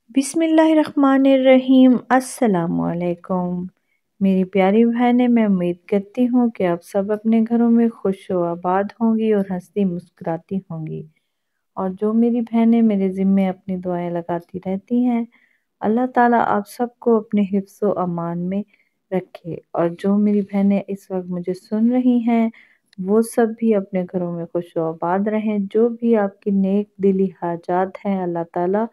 بسم اللہ الرحمن الرحیم۔ السلام علیکم میری پیاری بہنیں، میں امید کرتی ہوں کہ آپ سب اپنے گھروں میں خوش و آباد ہوں گی اور ہنستی مسکراتی ہوں گی، اور جو میری بہنیں میرے ذمے اپنی دعائیں لگاتی رہتی ہیں، اللہ تعالیٰ آپ سب کو اپنے حفظ و امان میں رکھے۔ اور جو میری بہنیں اس وقت مجھے سن رہی ہیں وہ سب بھی اپنے گھروں میں خوش و آباد رہیں، جو بھی آپ کی نیک دلی حاجات ہیں اللہ تعالیٰ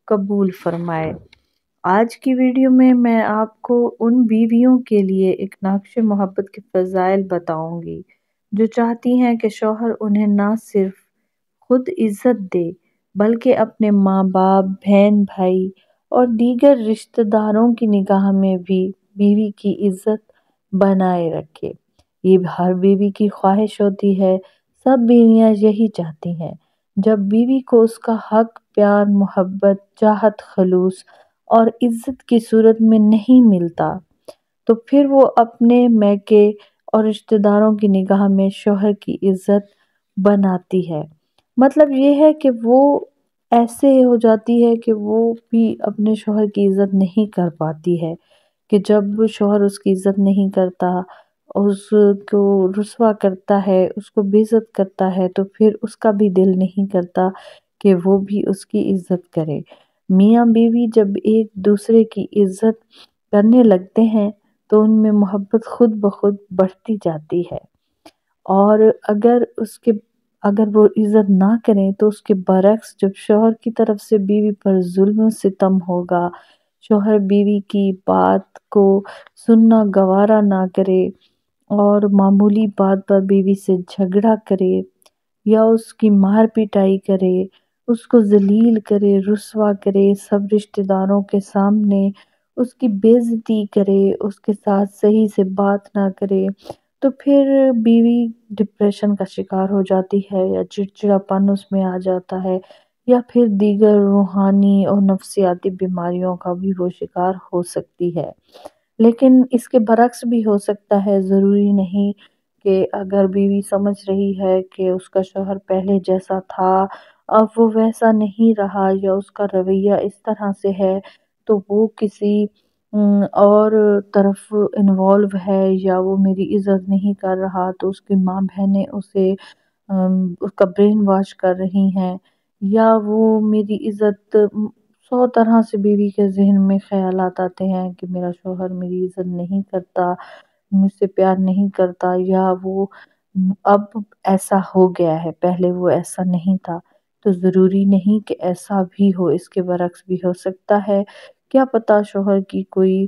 قبول فرمائے۔ آج کی ویڈیو میں آپ کو ان بیویوں کے لیے ایک نقش محبت کے فضائل بتاؤں گی جو چاہتی ہیں کہ شوہر انہیں نہ صرف خود عزت دے بلکہ اپنے ماں باپ، بہن بھائی اور دیگر رشتہ داروں کی نگاہ میں بھی بیوی کی عزت بنائے رکھے۔ یہ ہر بیوی کی خواہش ہوتی ہے، سب بیویاں یہی چاہتی ہیں۔ جب بیوی کو اس کا حق پیار، محبت، چاہت، خلوص اور عزت کی صورت میں نہیں ملتا تو پھر وہ اپنے میکے اور رشتہ داروں کی نگاہ میں شوہر کی عزت بناتی ہے۔ مطلب یہ ہے کہ وہ ایسے ہو جاتی ہے کہ وہ بھی اپنے شوہر کی عزت نہیں کر پاتی ہے، کہ جب شوہر اس کی عزت نہیں کرتا، اس کو رسوا کرتا ہے، اس کو بے عزت کرتا ہے، تو پھر اس کا بھی دل نہیں کرتا کہ وہ بھی اس کی عزت کرے۔ میاں بیوی جب ایک دوسرے کی عزت کرنے لگتے ہیں تو ان میں محبت خود بخود بڑھتی جاتی ہے، اور اگر وہ عزت نہ کریں تو اس کے برعکس جب شوہر کی طرف سے بیوی پر ظلم و ستم ہوگا، شوہر بیوی کی بات کو سننا گوارا نہ کرے اور معمولی بات پر بیوی سے جھگڑا کرے یا اس کی مار پٹائی کرے، اس کو ذلیل کرے، رسوا کرے، سب رشتہ داروں کے سامنے اس کی بے عزتی کرے، اس کے ساتھ صحیح سے بات نہ کرے، تو پھر بیوی ڈپریشن کا شکار ہو جاتی ہے یا چڑچڑاپن اس میں آ جاتا ہے، یا پھر دیگر روحانی اور نفسیاتی بیماریوں کا بھی وہ شکار ہو سکتی ہے۔ لیکن اس کے برعکس بھی ہو سکتا ہے، ضروری نہیں کہ اگر بیوی سمجھ رہی ہے کہ اس کا شوہر پہلے جیسا تھا اب وہ ویسا نہیں رہا، یا اس کا رویہ اس طرح سے ہے تو وہ کسی اور طرف انوالو ہے، یا وہ میری عزت نہیں کر رہا تو اس کی ماں بہنیں اسے اس کا برین واش کر رہی ہیں، یا وہ میری عزت 100 طرح سے بیوی کے ذہن میں خیالات آتے ہیں کہ میرا شوہر میری عزت نہیں کرتا، مجھ سے پیار نہیں کرتا، یا وہ اب ایسا ہو گیا ہے، پہلے وہ ایسا نہیں تھا۔ تو ضروری نہیں کہ ایسا بھی ہو، اس کے برعکس بھی ہو سکتا ہے۔ کیا پتہ شوہر کی کوئی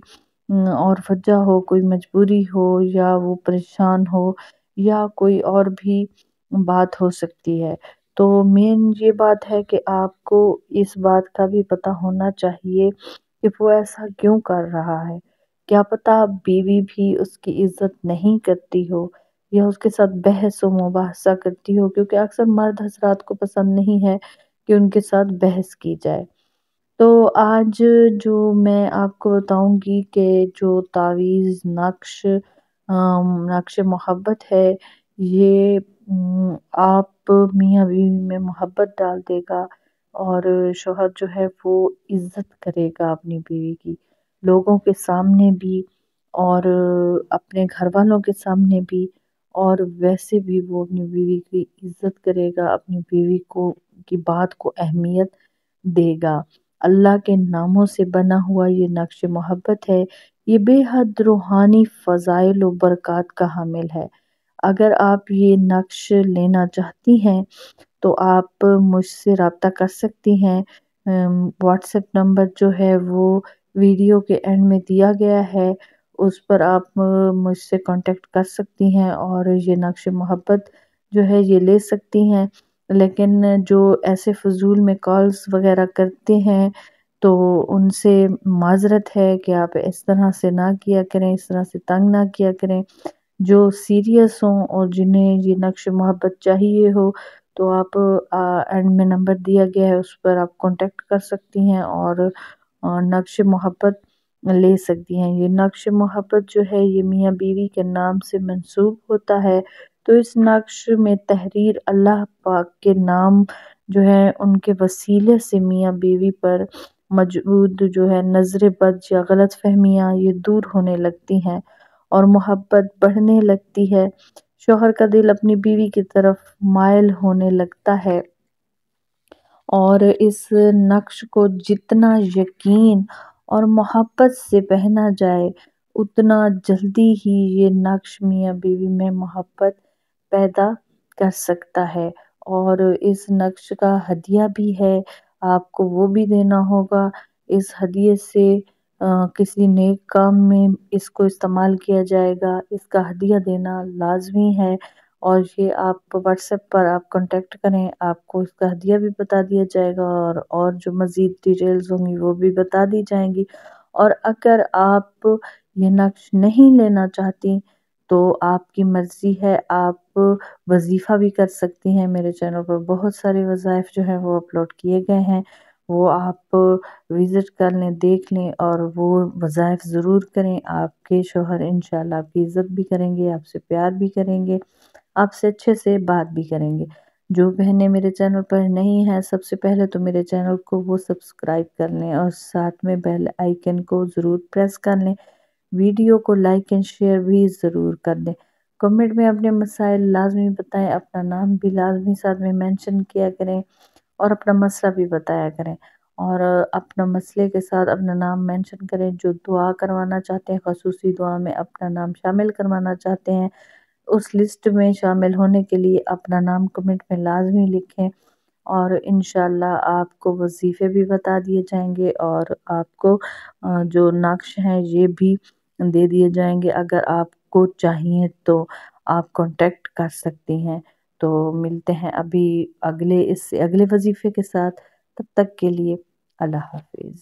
اور وجہ ہو، کوئی مجبوری ہو، یا وہ پریشان ہو، یا کوئی اور بھی بات ہو سکتی ہے۔ تو مین یہ بات ہے کہ آپ کو اس بات کا بھی پتہ ہونا چاہیے کہ وہ ایسا کیوں کر رہا ہے۔ کیا پتہ بیوی بھی اس کی عزت نہیں کرتی ہو، یا اس کے ساتھ بحث و مباحثہ کرتی ہو، کیونکہ اکثر مرد حضرات کو پسند نہیں ہے کہ ان کے ساتھ بحث کی جائے۔ تو آج جو میں آپ کو بتاؤں گی کہ جو تعویذ نقش محبت ہے، یہ آپ میاں بیوی میں محبت ڈال دے گا، اور شوہر جو ہے وہ عزت کرے گا اپنی بیوی کی، لوگوں کے سامنے بھی اور اپنے گھر والوں کے سامنے بھی، اور ویسے بھی وہ اپنی بیوی کی عزت کرے گا، اپنی بیوی کی بات کو اہمیت دے گا۔ اللہ کے ناموں سے بنا ہوا یہ نقش محبت ہے، یہ بے حد روحانی فضائل و برکات کا حامل ہے۔ اگر آپ یہ نقش لینا چاہتی ہیں تو آپ مجھ سے رابطہ کر سکتی ہیں۔ واٹس ایپ نمبر جو ہے وہ ویڈیو کے اینڈ میں دیا گیا ہے، اس پر آپ مجھ سے کانٹیکٹ کر سکتی ہیں اور یہ نقش محبت جو ہے یہ لے سکتی ہیں۔ لیکن جو ایسے فضول میں کالز وغیرہ کرتے ہیں تو ان سے معذرت ہے کہ آپ اس طرح سے نہ کیا کریں، اس طرح سے تنگ نہ کیا کریں۔ جو سیریس ہوں اور جنہیں یہ نقش محبت چاہیے ہو تو آپ اینڈ میں نمبر دیا گیا ہے، اس پر آپ کانٹیکٹ کر سکتی ہیں اور نقش محبت لے سکتی ہیں۔ یہ نقش محبت جو ہے یہ میاں بیوی کے نام سے منسوب ہوتا ہے، تو اس نقش میں تحریر اللہ پاک کے نام جو ہے ان کے وسیلے سے میاں بیوی پر موجود جو ہے نظر بد یا غلط فہمیاں یہ دور ہونے لگتی ہیں اور محبت بڑھنے لگتی ہے۔ شوہر کا دل اپنی بیوی کی طرف مائل ہونے لگتا ہے اور اس نقش کو جتنا یقین اور محبت سے پہنا جائے اتنا جلدی ہی یہ نقش میاں بیوی میں محبت پیدا کر سکتا ہے۔ اور اس نقش کا ہدیہ بھی ہے، آپ کو وہ بھی دینا ہوگا۔ اس ہدیے سے کسی نیک کام میں اس کو استعمال کیا جائے گا، اس کا ہدیہ دینا لازمی ہے۔ اور یہ آپ واٹس ایپ پر آپ کانٹیکٹ کریں، آپ کو اس کا ہدیہ بھی بتا دیا جائے گا اور جو مزید ڈیٹیلز ہوں گی وہ بھی بتا دی جائیں گی۔ اور اگر آپ یہ نقش نہیں لینا چاہتی تو آپ کی مرضی ہے، آپ وظیفہ بھی کر سکتی ہیں۔ میرے چینل پر بہت سارے وظائف جو ہیں وہ اپلوڈ کیے گئے ہیں، وہ آپ وزٹ کر لیں، دیکھ لیں اور وہ وظائف ضرور کریں۔ آپ کے شوہر انشاءاللہ آپ کی عزت بھی کریں گے، آپ سے پیار بھی کریں گے، آپ سے اچھے سے بات بھی کریں گے۔ جو بہنیں میرے چینل پر نہیں ہیں سب سے پہلے تو میرے چینل کو وہ سبسکرائب کر لیں اور ساتھ میں بیل آئیکن کو ضرور پریس کر لیں۔ ویڈیو کو لائک اینڈ شیئر بھی ضرور کر دیں۔ کمنٹ میں اپنے مسائل لازمی بتائیں، اپنا نام بھی لازمی ساتھ میں مینشن کیا کریں اور اپنا مسئلہ بھی بتایا کریں، اور اپنا مسئلے کے ساتھ اپنا نام مینشن کریں۔ جو دعا کروانا چاہتے ہیں، خصوصی دعا میں اپنا نام شامل کروانا چاہتے ہیں، اس لسٹ میں شامل ہونے کے لیے اپنا نام کمنٹ میں لازمی لکھیں، اور انشاءاللہ آپ کو وظیفے بھی بتا دیے جائیں گے اور آپ کو جو نقش ہیں یہ بھی دے دیے جائیں گے۔ اگر آپ کو چاہیے تو آپ کانٹیکٹ کر سکتی ہیں۔ تو ملتے ہیں ابھی اس سے اگلے وظیفے کے ساتھ، تب تک کے لیے اللہ حافظ۔